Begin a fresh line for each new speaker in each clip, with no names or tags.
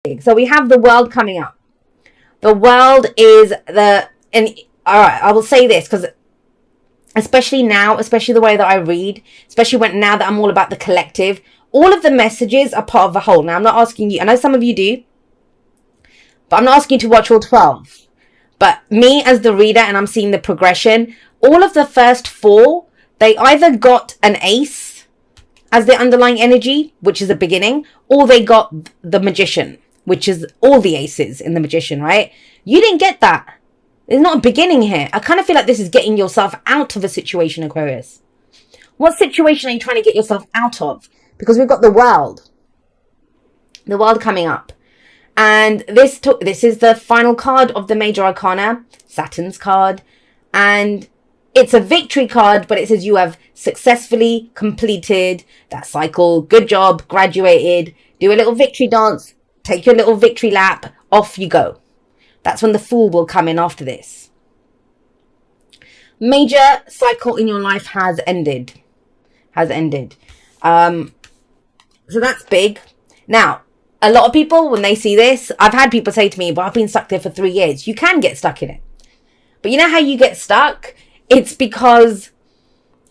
So we have the world coming up. The world is all right, I will say this because especially now, especially the way that I read, especially now that I'm all about the collective, all of the messages are part of the whole. Now, I'm not asking you, I know some of you do, but I'm not asking you to watch all 12. But me as the reader, and I'm seeing the progression, all of the first 4, they either got an ace as the underlying energy, which is the beginning, or they got the magician, which is all the aces in the magician, right? You didn't get that. There's not a beginning here. I kind of feel like this is getting yourself out of a situation, Aquarius. What situation are you trying to get yourself out of? Because we've got the world coming up. And this is the final card of the Major Arcana, Saturn's card. And it's a victory card, but it says you have successfully completed that cycle. Good job, graduated, do a little victory dance, take your little victory lap, off you go. That's when the Fool will come in after this. Major cycle in your life has ended. So that's big. Now, a lot of people, when they see this, I've had people say to me, well, I've been stuck there for 3 years. You can get stuck in it. But you know how you get stuck? It's because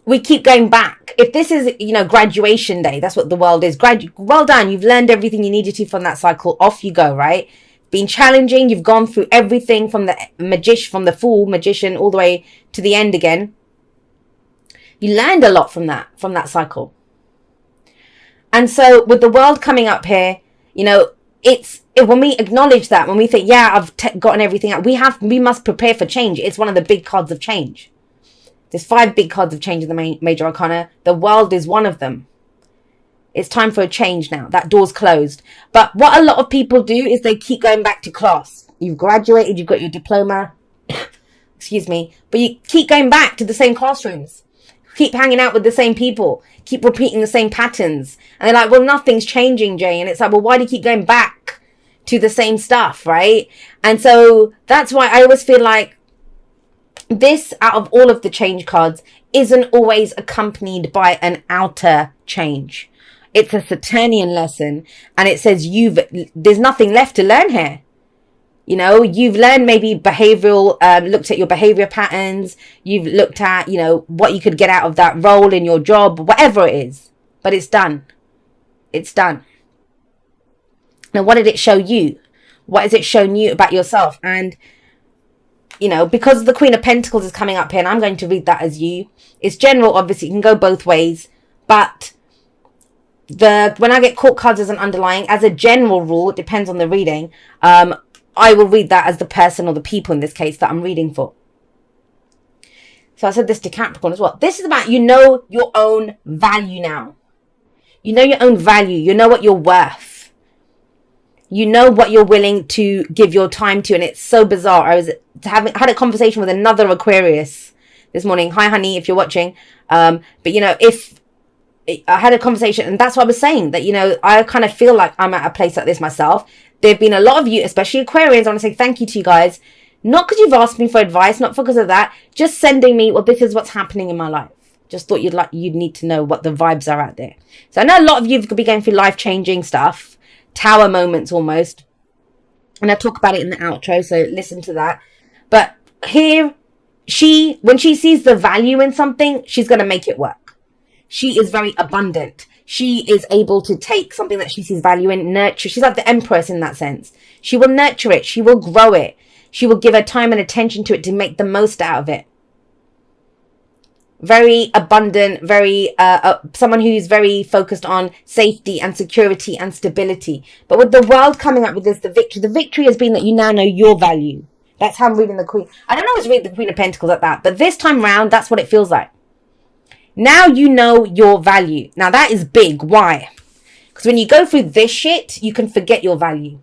we keep going back. If this is, graduation day, that's what the world is. Well done. You've learned everything you needed to from that cycle. Off you go, right? Been challenging. You've gone through everything from the Fool, magician, all the way to the end again. You learned a lot from that cycle. And so with the world coming up here, when we acknowledge that, when we think, yeah, I've gotten everything out, we must prepare for change. It's one of the big cards of change. There's 5 big cards of change in the Major Arcana. The world is one of them. It's time for a change now. That door's closed. But what a lot of people do is they keep going back to class. You've graduated, you've got your diploma. Excuse me. But you keep going back to the same classrooms. Keep hanging out with the same people. Keep repeating the same patterns. And they're like, well, nothing's changing, Jay. And it's like, well, why do you keep going back to the same stuff, right? And so that's why I always feel like this, out of all of the change cards, isn't always accompanied by an outer change. It's a Saturnian lesson, and it says there's nothing left to learn here. You've learned maybe behavioral, looked at your behavior patterns. You've looked at, what you could get out of that role in your job, whatever it is. But it's done. It's done. Now, what did it show you? What has it shown you about yourself? And, because the Queen of Pentacles is coming up here, and I'm going to read that as you. It's general, obviously. It can go both ways. But when I get court cards as an underlying, as a general rule, it depends on the reading, I will read that as the person or the people in this case that I'm reading for. So I said this to Capricorn as well. This is about your own value now. You know your own value. You know what you're worth. You know what you're willing to give your time to. And it's so bizarre. I had a conversation with another Aquarius this morning. Hi, honey, if you're watching. But if I had a conversation, and that's what I was saying, that, I kind of feel like I'm at a place like this myself. There have been a lot of you, especially Aquarians. I want to say thank you to you guys. Not because you've asked me for advice, not because of that. Just sending me, well, this is what's happening in my life. Just thought you'd need to know what the vibes are out there. So I know a lot of you could be going through life-changing stuff. Tower moments almost. And I talk about it in the outro, so listen to that. But here, when she sees the value in something, she's going to make it work. She is very abundant. She is able to take something that she sees value in, nurture. She's like the Empress in that sense. She will nurture it. She will grow it. She will give her time and attention to it to make the most out of it. Very abundant, very someone who's very focused on safety and security and stability. But with the world coming up with this, the victory has been that you now know your value. That's how I'm reading the Queen. I don't always read the Queen of Pentacles like that, but this time round, that's what it feels like. Now you know your value. Now that is big. Why? Because when you go through this shit, you can forget your value.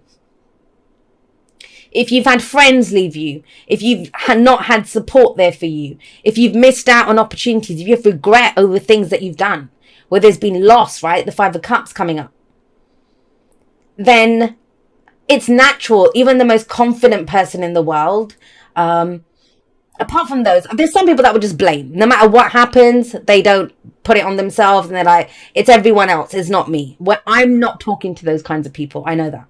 If you've had friends leave you, if you've not had support there for you, if you've missed out on opportunities, if you have regret over things that you've done, where there's been loss, right? The 5 of Cups coming up. Then it's natural. Even the most confident person in the world, apart from those, there's some people that would just blame. No matter what happens, they don't put it on themselves. And they're like, it's everyone else. It's not me. I'm not talking to those kinds of people. I know that.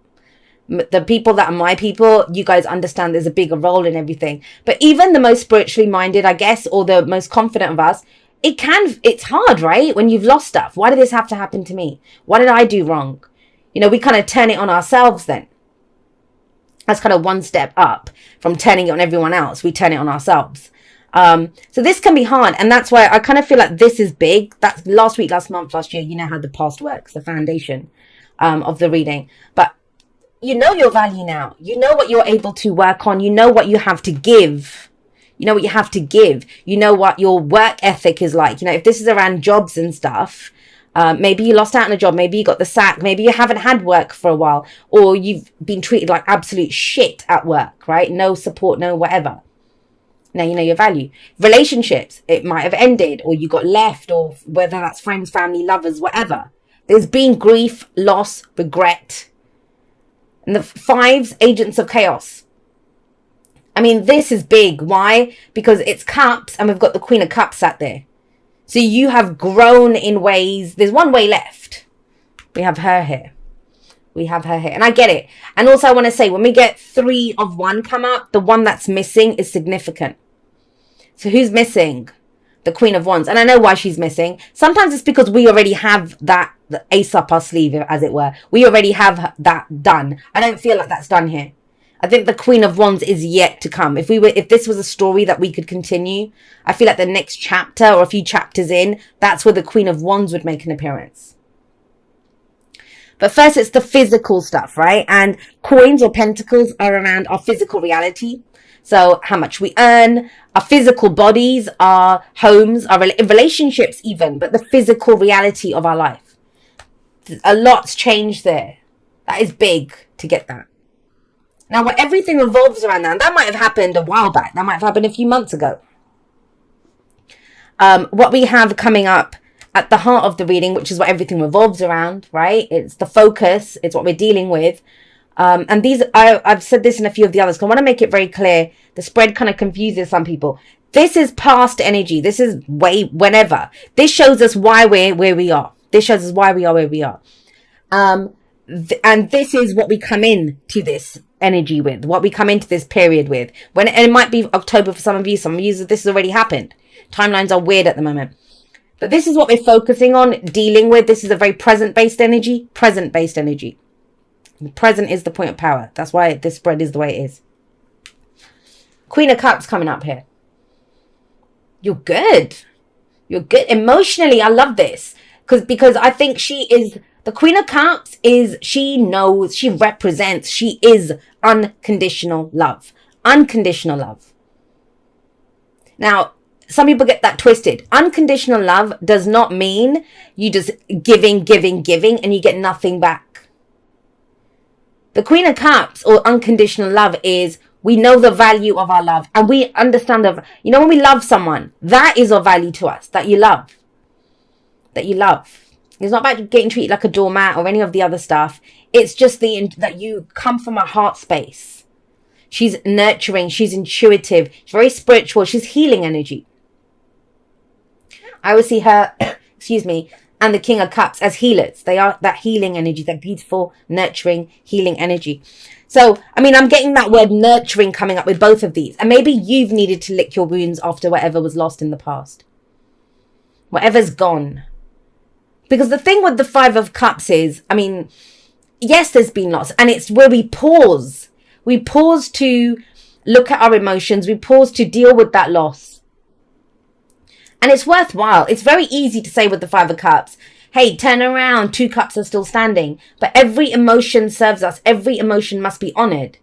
The people that are my people, you guys understand there's a bigger role in everything. But even the most spiritually minded, I guess, or the most confident of us, it's hard, right? When you've lost stuff. Why did this have to happen to me? What did I do wrong? You know, we kind of turn it on ourselves then. That's kind of one step up from turning it on everyone else. We turn it on ourselves. So this can be hard. And that's why I kind of feel like this is big. That's last week, last month, last year, you know how the past works, the foundation of the reading. But you know your value now. You know what you're able to work on. You know what you have to give. You know what you have to give. You know what your work ethic is like. You know, if this is around jobs and stuff, maybe you lost out on a job. Maybe you got the sack. Maybe you haven't had work for a while. Or you've been treated like absolute shit at work, right? No support, no whatever. Now you know your value. Relationships, it might have ended or you got left, or whether that's friends, family, lovers, whatever. There's been grief, loss, regret. And the fives, agents of chaos. I mean, this is big. Why? Because it's cups and we've got the Queen of Cups sat there. So you have grown in ways. There's one way left. We have her here. We have her here. And I get it. And also I want to say, when we get 3 of 1 come up, the one that's missing is significant. So who's missing? The Queen of Wands. And I know why she's missing. Sometimes it's because we already have that the ace up our sleeve, as it were. We already have that done. I don't feel like that's done here. I think the Queen of Wands is yet to come. If this was a story that we could continue, I feel like the next chapter or a few chapters in, that's where the Queen of Wands would make an appearance. But first, it's the physical stuff, right? And coins or pentacles are around our physical reality. So how much we earn, our physical bodies, our homes, our relationships even, but the physical reality of our life. A lot's changed there. That is big to get that. Now, what everything revolves around now, that might have happened a while back. That might have happened a few months ago. What we have coming up at the heart of the reading, which is what everything revolves around, right? It's the focus. It's what we're dealing with. And these, I've said this in a few of the others, because I want to make it very clear. The spread kind of confuses some people. This is past energy. This is whenever. This shows us why we're where we are. This shows us why we are where we are. And this is what we come in to this energy with, what we come into this period with. And it might be October for some of you. Some of you, this has already happened. Timelines are weird at the moment. But this is what we're focusing on, dealing with. This is a very present-based energy. Present-based energy. The present is the point of power. That's why this spread is the way it is. Queen of Cups coming up here. You're good. You're good. Emotionally, I love this. Because I think she is, the Queen of Cups is, she knows, she represents, she is unconditional love. Unconditional love. Now, some people get that twisted. Unconditional love does not mean you just giving, and you get nothing back. The Queen of Cups or unconditional love is, we know the value of our love and we understand when we love someone, that is of value to us, that you love. That you love. It's not about getting treated like a doormat or any of the other stuff. It's just that you come from a heart space. She's nurturing. She's intuitive. She's very spiritual. She's healing energy. I would see her, excuse me, and the King of Cups as healers. They are that healing energy, that beautiful, nurturing, healing energy. So, I mean, I'm getting that word nurturing coming up with both of these. And maybe you've needed to lick your wounds after whatever was lost in the past. Whatever's gone. Because the thing with the 5 of Cups is, I mean, yes, there's been loss. And it's where we pause. We pause to look at our emotions. We pause to deal with that loss. And it's worthwhile. It's very easy to say with the 5 of Cups, hey, turn around. 2 cups are still standing. But every emotion serves us. Every emotion must be honored.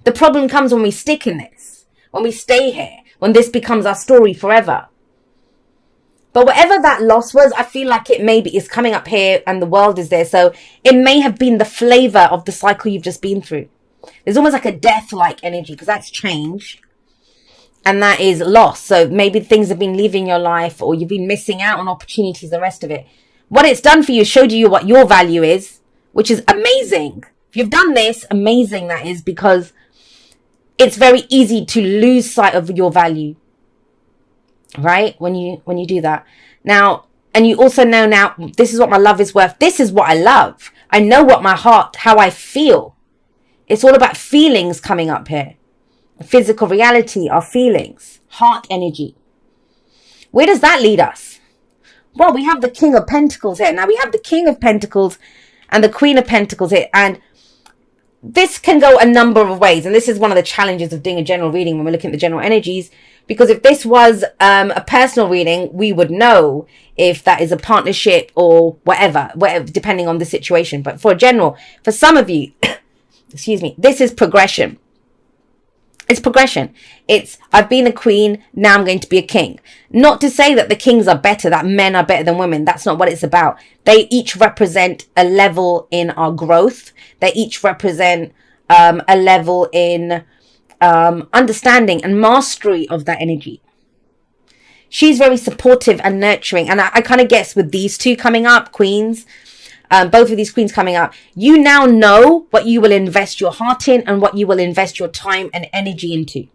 The problem comes when we stick in this. When we stay here. When this becomes our story forever. But whatever that loss was, I feel like it maybe is coming up here and the world is there. So it may have been the flavor of the cycle you've just been through. There's almost like a death-like energy because that's change. And that is loss. So maybe things have been leaving your life or you've been missing out on opportunities, the rest of it. What it's done for you, showed you what your value is, which is amazing. If you've done this, amazing that is, because it's very easy to lose sight of your value. Right? When you do that. Now, and you also know this is what my love is worth. This is what I love. I know what my heart, how I feel. It's all about feelings coming up here. Physical reality, our feelings, heart energy. Where does that lead us? Well, we have the King of Pentacles here. Now we have the King of Pentacles and the Queen of Pentacles here. And this can go a number of ways. And this is one of the challenges of doing a general reading when we're looking at the general energies. Because if this was a personal reading, we would know if that is a partnership or whatever, depending on the situation. But for general, for some of you, excuse me, this is progression. It's progression. It's, I've been a queen, now I'm going to be a king. Not to say that the kings are better, that men are better than women. That's not what it's about. They each represent a level in our growth. They each represent a level in understanding and mastery of that energy. She's very supportive and nurturing. And I kind of guess with these two coming up, queens, both of these queens coming up, you now know what you will invest your heart in and what you will invest your time and energy into.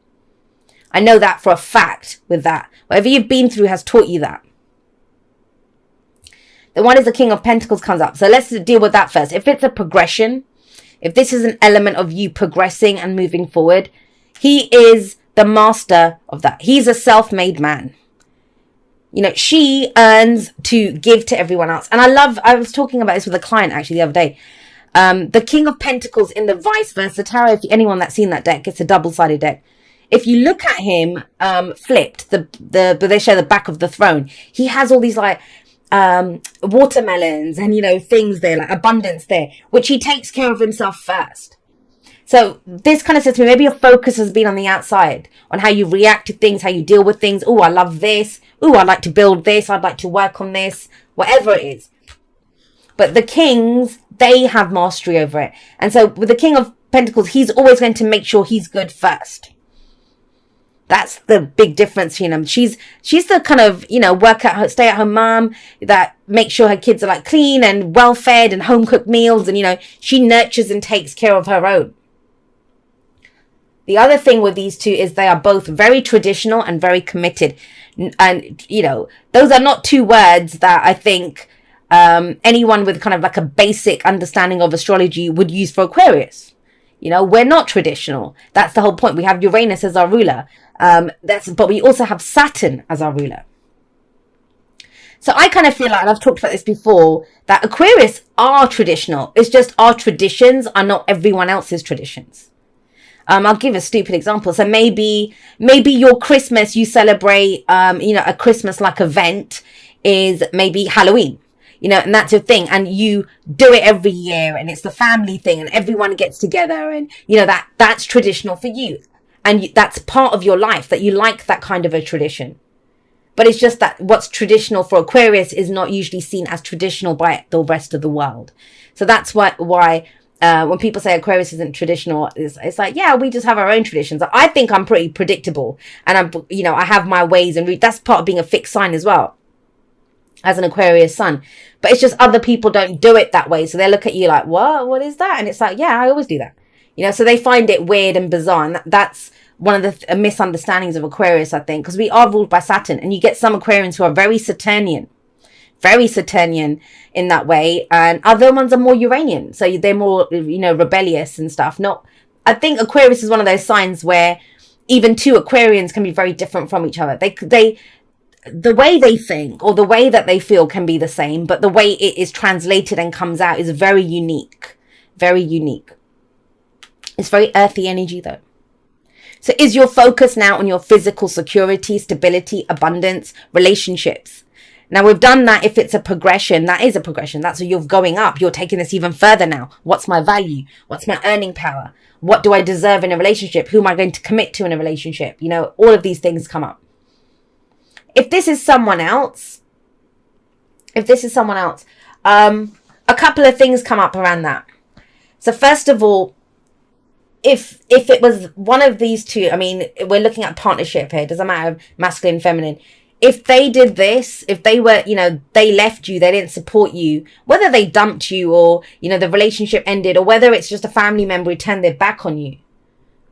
I know that for a fact with that. Whatever you've been through has taught you that. The one is the King of Pentacles comes up. So let's deal with that first. If it's a progression, if this is an element of you progressing and moving forward, he is the master of that. He's a self-made man. You know, she earns to give to everyone else. And I was talking about this with a client actually the other day. The King of Pentacles in the vice versa tarot, if anyone that's seen that deck, it's a double-sided deck. If you look at him flipped, they show the back of the throne. He has all these like watermelons and, you know, things there, like abundance there, which he takes care of himself first. So this kind of says to me, maybe your focus has been on the outside, on how you react to things, how you deal with things. Oh, I love this. Oh, I'd like to build this. I'd like to work on this, whatever it is. But the kings, they have mastery over it. And so with the King of Pentacles, he's always going to make sure he's good first. That's the big difference, you know. She's the kind of, you know, stay at home mom that makes sure her kids are like clean and well fed and home cooked meals. And, you know, she nurtures and takes care of her own. The other thing with these two is they are both very traditional and very committed. And, you know, those are not two words that I think anyone with kind of like a basic understanding of astrology would use for Aquarius. You know, we're not traditional. That's the whole point. We have Uranus as our ruler. But we also have Saturn as our ruler. So I kind of feel like, and I've talked about this before, that Aquarius are traditional. It's just our traditions are not everyone else's traditions. I'll give a stupid example. So maybe your Christmas, you celebrate, you know, a Christmas-like event is maybe Halloween, you know, and that's your thing. And you do it every year and it's the family thing and everyone gets together and, you know, that's traditional for you. And that's part of your life, that you like that kind of a tradition. But it's just that what's traditional for Aquarius is not usually seen as traditional by the rest of the world. So that's why when people say Aquarius isn't traditional, it's like, yeah, we just have our own traditions. I think I'm pretty predictable and you know, I have my ways and that's part of being a fixed sign as well as an Aquarius sun. But it's just other people don't do it that way. So they look at you like, what is that? And it's like, yeah, I always do that. You know, so they find it weird and bizarre. And that's one of the misunderstandings of Aquarius, I think, because we are ruled by Saturn and you get some Aquarians who are very Saturnian in that way, and other ones are more Uranian, so they're more, you know, rebellious and stuff. I think Aquarius is one of those signs where even two Aquarians can be very different from each other. The way they think or the way that they feel can be the same, but the way it is translated and comes out is very unique. It's very earthy energy though. So is your focus now on your physical security, stability, abundance, relationships? Now we've done that. If it's a progression, that is a progression. That's where you're going up. You're taking this even further now. What's my value? What's my earning power? What do I deserve in a relationship? Who am I going to commit to in a relationship? You know, all of these things come up. If this is someone else, a couple of things come up around that. So first of all, if it was one of these two, I mean, we're looking at partnership here. It doesn't matter masculine, feminine. If they did this, if they were, you know, they left you, they didn't support you, whether they dumped you or, you know, the relationship ended, or whether it's just a family member who turned their back on you,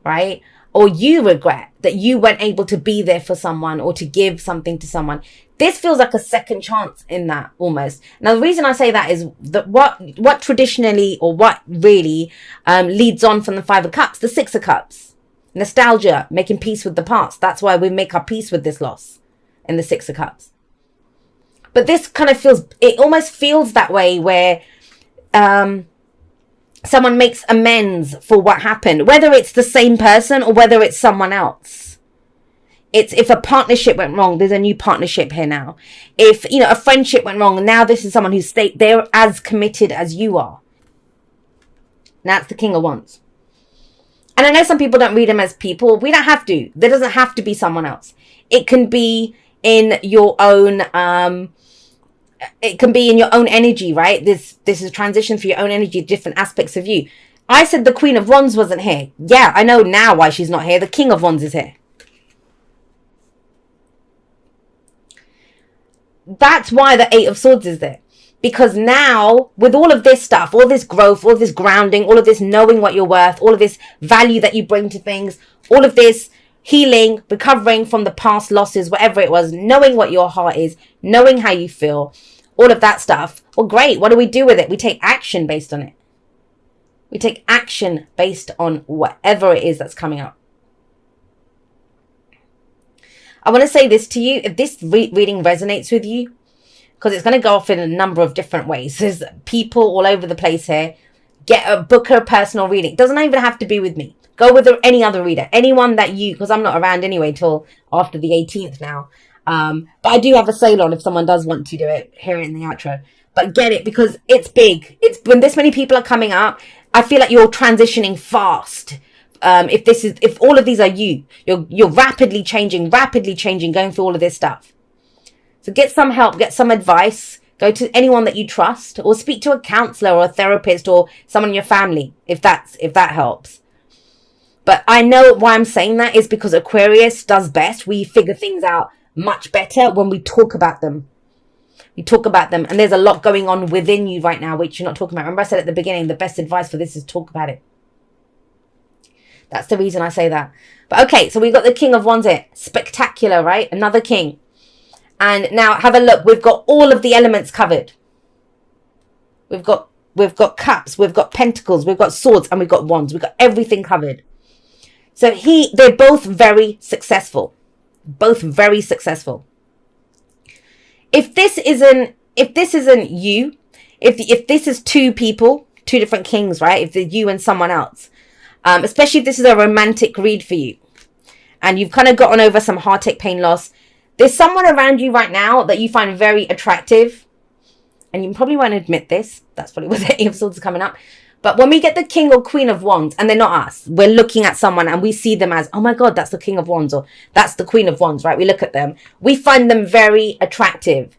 right? Or you regret that you weren't able to be there for someone or to give something to someone. This feels like a second chance in that, almost. Now, the reason I say that is that what traditionally, or what really leads on from the Five of Cups, the Six of Cups. Nostalgia, making peace with the past. That's why we make our peace with this loss in the Six of Cups. But this kind of feels, it almost feels that way, where someone makes amends for what happened, whether it's the same person or whether it's someone else. It's if a partnership went wrong, there's a new partnership here now. If, you know, a friendship went wrong, now this is someone who's they're as committed as you are. Now it's the King of Wands. And I know some people don't read them as people. We don't have to. There doesn't have to be someone else. It can be in your own, it can be in your own energy, right? This is a transition for your own energy, different aspects of you. I said the Queen of Wands wasn't here. Yeah, I know now why she's not here. The King of Wands is here. That's why the Eight of Swords is there. Because now, with all of this stuff, all this growth, all this grounding, all of this knowing what you're worth, all of this value that you bring to things, all of this healing, recovering from the past losses, whatever it was, knowing what your heart is, knowing how you feel, all of that stuff. Well, great. What do we do with it? We take action based on it. We take action based on whatever it is that's coming up. I want to say this to you. If this reading resonates with you, because it's going to go off in a number of different ways. There's people all over the place here. Book a personal reading. It doesn't even have to be with me. Go with any other reader. Anyone that you, because I'm not around anyway till after the 18th now. But I do have a sale on if someone does want to do it. Hear it in the outro. But get it, because it's big. It's when this many people are coming up, I feel like you're transitioning fast. If all of these are you're rapidly changing, going through all of this stuff. So get some help, get some advice, go to anyone that you trust, or speak to a counselor or a therapist or someone in your family, if that helps. But I know why I'm saying that is because Aquarius does best. We figure things out much better when we talk about them. We talk about them, and there's a lot going on within you right now, which you're not talking about. Remember I said at the beginning, the best advice for this is talk about it. That's the reason I say that. But okay, so we've got the King of Wands here. Spectacular, right? Another king. And now have a look. We've got all of the elements covered. We've got cups, we've got pentacles, we've got swords, and we've got wands. We've got everything covered. So they're both very successful. Both very successful. If this isn't you, if this is two people, two different kings, right? If they're you and someone else, especially if this is a romantic read for you, and you've kind of gotten over some heartache, pain, loss, there's someone around you right now that you find very attractive, and you probably won't admit this. That's probably where the Eight of Swords is coming up. But when we get the King or Queen of Wands, and they're not us, we're looking at someone and we see them as, oh my God, that's the King of Wands, or that's the Queen of Wands, right? We look at them. We find them very attractive,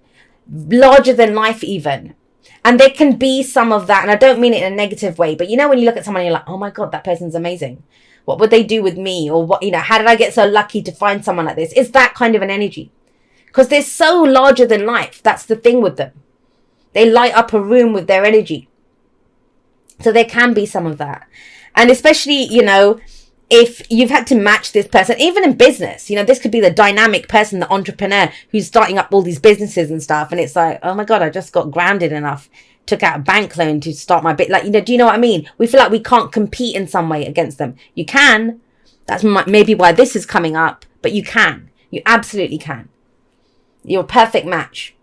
larger than life even. And there can be some of that, and I don't mean it in a negative way, but you know when you look at someone and you're like, oh my God, that person's amazing. What would they do with me? Or what, how did I get so lucky to find someone like this? It's that kind of an energy. Because they're so larger than life. That's the thing with them. They light up a room with their energy. So there can be some of that. And especially, if you've had to match this person, even in business, this could be the dynamic person, the entrepreneur who's starting up all these businesses and stuff. And it's like, oh my God, I just got grounded enough, took out a bank loan to start my bit. Do you know what I mean? We feel like we can't compete in some way against them. You can. That's maybe why this is coming up, but you can. You absolutely can. You're a perfect match.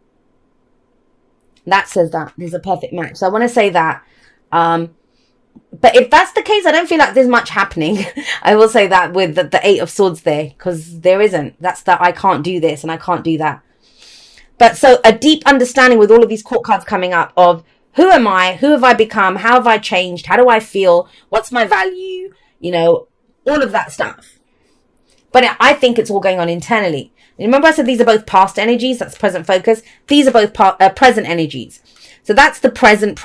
That says that. There's a perfect match. So I want to say that. But if that's the case, I don't feel like there's much happening. I will say that with the Eight of Swords there, because there isn't. That's that I can't do this and I can't do that. But so a deep understanding with all of these court cards coming up of who am I? Who have I become? How have I changed? How do I feel? What's my value? All of that stuff. But I think it's all going on internally. Remember I said these are both past energies. That's present focus. These are both present energies. So that's the present.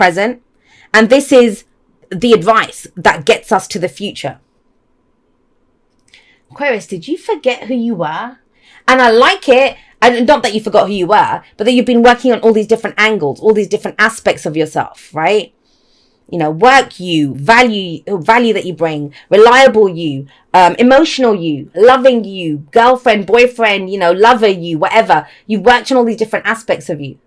And this is the advice that gets us to the future. Aquarius, did you forget who you were? And I like it. And not that you forgot who you were, but that you've been working on all these different angles, all these different aspects of yourself, right? work you, value that you bring, reliable you, emotional you, loving you, girlfriend, boyfriend, lover you, whatever. You've worked on all these different aspects of you.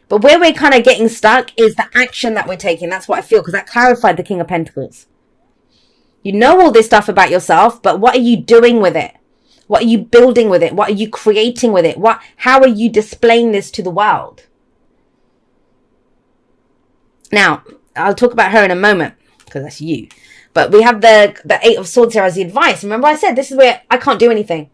But where we're kind of getting stuck is the action that we're taking. That's what I feel, because that clarified the King of Pentacles. You know all this stuff about yourself, but what are you doing with it? What are you building with it? What are you creating with it? How are you displaying this to the world? Now, I'll talk about her in a moment, because that's you. But we have the Eight of Swords here as the advice. Remember I said, this is where I can't do anything.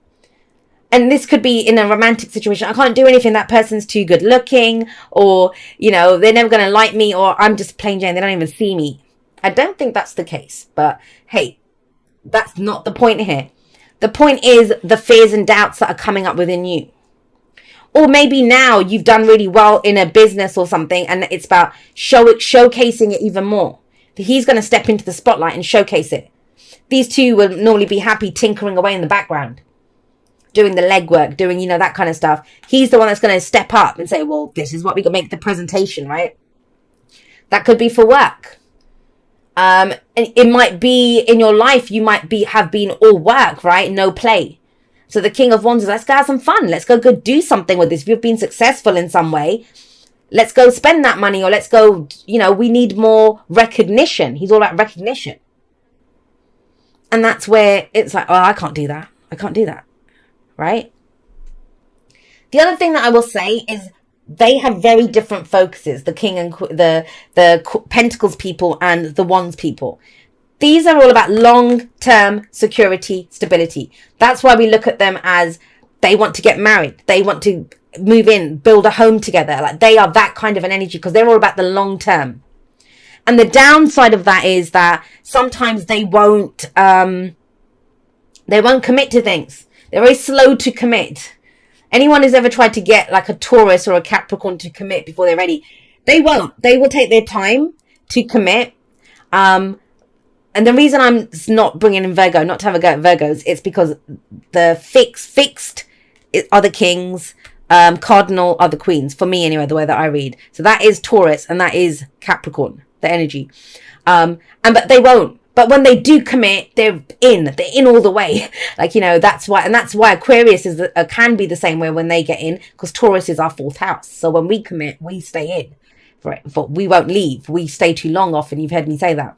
And this could be in a romantic situation. I can't do anything. That person's too good looking, or, they're never going to like me, or I'm just plain Jane. They don't even see me. I don't think that's the case. But hey, that's not the point here. The point is the fears and doubts that are coming up within you. Or maybe now you've done really well in a business or something, and it's about showcasing it even more. He's going to step into the spotlight and showcase it. These two will normally be happy tinkering away in the background, doing the legwork, doing, that kind of stuff. He's the one that's going to step up and say, well, this is what we can make the presentation, right? That could be for work. And it might be in your life, you might have been all work, right? No play. So the King of Wands is, let's go have some fun. Let's go do something with this. If you've been successful in some way, let's go spend that money, or let's go, we need more recognition. He's all about recognition. And that's where it's like, oh, I can't do that. I can't do that. Right? The other thing that I will say is they have very different focuses, the King and the Pentacles people and the Wands people. These are all about long-term security, stability. That's why we look at them as they want to get married. They want to move in, build a home together. Like, they are that kind of an energy, because they're all about the long term. And the downside of that is that sometimes they won't commit to things. They're very slow to commit. Anyone who's ever tried to get like a Taurus or a Capricorn to commit before they're ready, they won't. They will take their time to commit. And the reason I'm not bringing in Virgo, not to have a go at Virgos, it's because the fixed are the kings, cardinal are the queens. For me, anyway, the way that I read. So that is Taurus and that is Capricorn, the energy. But they won't. But when they do commit, they're in all the way. Like, that's why Aquarius can be the same way when they get in, because Taurus is our fourth house. So when we commit, we stay in. Right? But we won't leave. We stay too long often. You've heard me say that.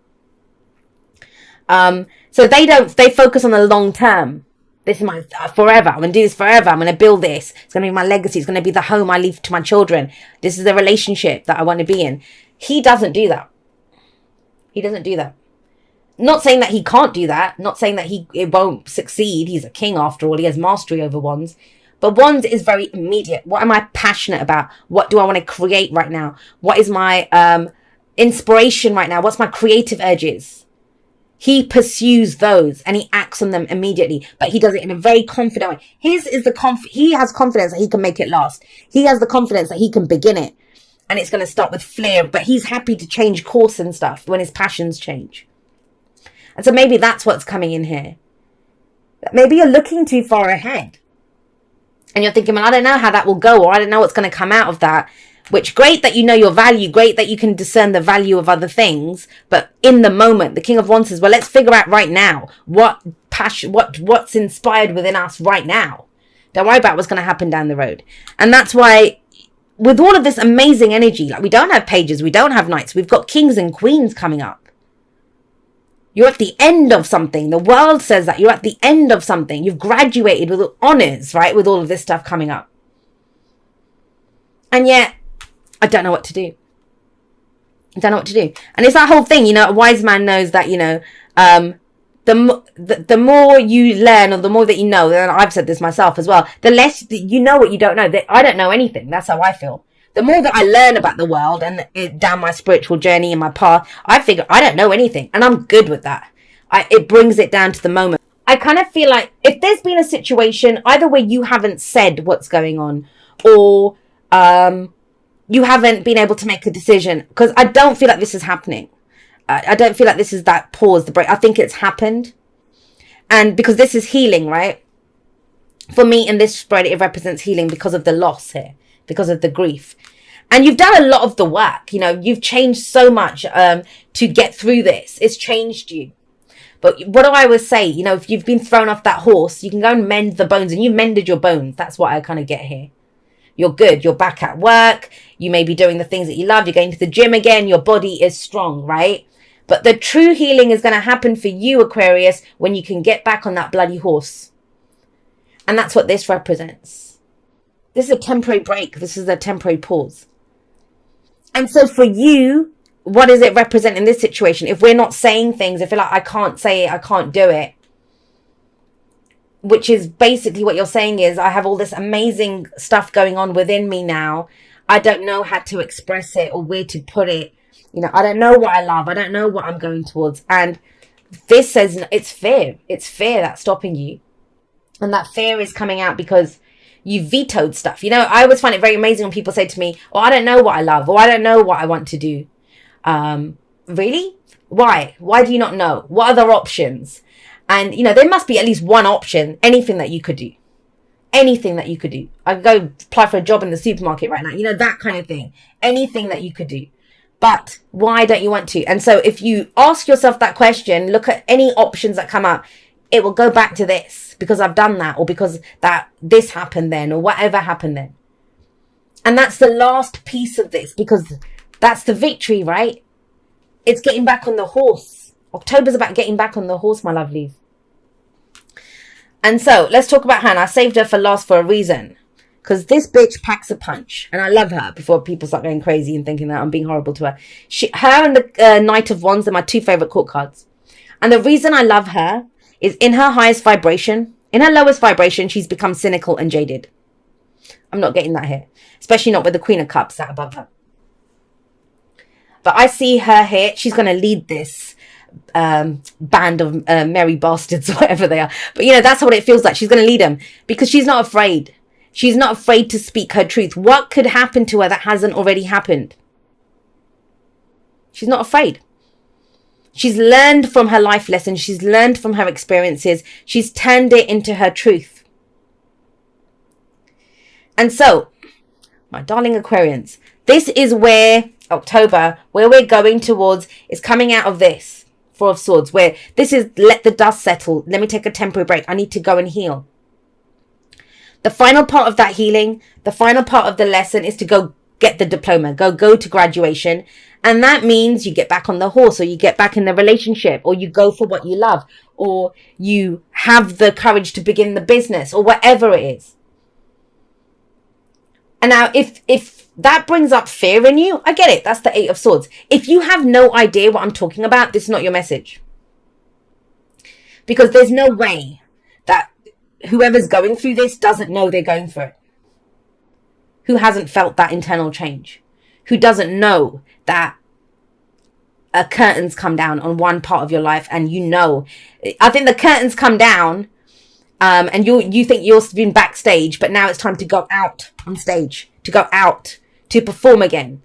So they focus on the long term. This is my forever. I'm going to do this forever. I'm going to build this. It's going to be my legacy. It's going to be the home I leave to my children. This is the relationship that I want to be in. He doesn't do that. He doesn't do that. Not saying that he can't do that. Not saying that it won't succeed. He's a king after all. He has mastery over wands. But wands is very immediate. What am I passionate about? What do I want to create right now? What is my inspiration right now? What's my creative urges? He pursues those and he acts on them immediately. But he does it in a very confident way. He has confidence that he can make it last. He has the confidence that he can begin it. And it's going to start with flair. But he's happy to change course and stuff when his passions change. And so maybe that's what's coming in here. Maybe you're looking too far ahead. And you're thinking, well, I don't know how that will go, or I don't know what's going to come out of that. Which, great that you know your value, great that you can discern the value of other things. But in the moment, the King of Wands says, well, let's figure out right now what's inspired within us right now. Don't worry about what's going to happen down the road. And that's why, with all of this amazing energy, like, we don't have pages, we don't have knights, we've got kings and queens coming up. You're at the end of something. The world says that you're at the end of something. You've graduated with honors, right? With all of this stuff coming up. And yet, I don't know what to do. I don't know what to do. And it's that whole thing, a wise man knows that, the more you learn, or the more that you know, and I've said this myself as well, the less you know what you don't know. I don't know anything. That's how I feel. The more that I learn about the world and down my spiritual journey and my path, I figure I don't know anything. And I'm good with that. It brings it down to the moment. I kind of feel like if there's been a situation, either where you haven't said what's going on, or you haven't been able to make a decision, because I don't feel like this is happening. I don't feel like this is that pause, the break. I think it's happened. And because this is healing, right? For me, in this spread, it represents healing because of the loss here, because of the grief. And you've done a lot of the work. You know, you've changed so much to get through this. It's changed you. But what do I always say? You know, if you've been thrown off that horse, you can go and mend the bones, and you've mended your bones. That's what I kind of get here. You're good. You're back at work. You may be doing the things that you love. You're going to the gym again. Your body is strong, right? But the true healing is going to happen for you, Aquarius, when you can get back on that bloody horse. And that's what this represents. This is a temporary break. This is a temporary pause. And so for you, what does it represent in this situation? If we're not saying things, if you're like, I can't say it, I can't do it, which is basically what you're saying is, I have all this amazing stuff going on within me now. I don't know how to express it or where to put it. You know, I don't know what I love. I don't know what I'm going towards. And this says it's fear. It's fear that's stopping you. And that fear is coming out because you vetoed stuff. You know, I always find it very amazing when people say to me, oh, I don't know what I love, or I don't know what I want to do. Really? Why? Why do you not know? What other options? And, you know, there must be at least one option, anything that you could do. Anything that you could do. I could go apply for a job in the supermarket right now. You know, that kind of thing. Anything that you could do. But why don't you want to? And so if you ask yourself that question, look at any options that come up, it will go back to this because I've done that, or because that this happened then, or whatever happened then. And that's the last piece of this, because that's the victory, right? It's getting back on the horse. October's about getting back on the horse, my lovelies. And so let's talk about Hannah. I saved her for last for a reason, because this bitch packs a punch, and I love her before people start going crazy and thinking that I'm being horrible to her. Her and the Knight of Wands are my two favorite court cards. And the reason I love her is in her highest vibration. In her lowest vibration, she's become cynical and jaded. I'm not getting that here, especially not with the Queen of Cups sat above her. But I see her here. She's going to lead this band of merry bastards, whatever they are. But, you know, that's what it feels like. She's going to lead them because she's not afraid. She's not afraid to speak her truth. What could happen to her that hasn't already happened? She's not afraid. She's learned from her life lessons. She's learned from her experiences. She's turned it into her truth. And so, my darling Aquarians, this is where October, where we're going towards, is coming out of this Four of Swords, where this is let the dust settle. Let me take a temporary break. I need to go and heal. The final part of that healing, the final part of the lesson is to go get the diploma, go to graduation. And that means you get back on the horse, or you get back in the relationship, or you go for what you love, or you have the courage to begin the business, or whatever it is. And now if that brings up fear in you, I get it. That's the Eight of Swords. If you have no idea what I'm talking about, this is not your message. Because there's no way that whoever's going through this doesn't know they're going through it. Who hasn't felt that internal change? Who doesn't know that a curtain's come down on one part of your life, and you know, I think the curtain's come down, and you think you've been backstage, but now it's time to go out on stage, to go out, to perform again.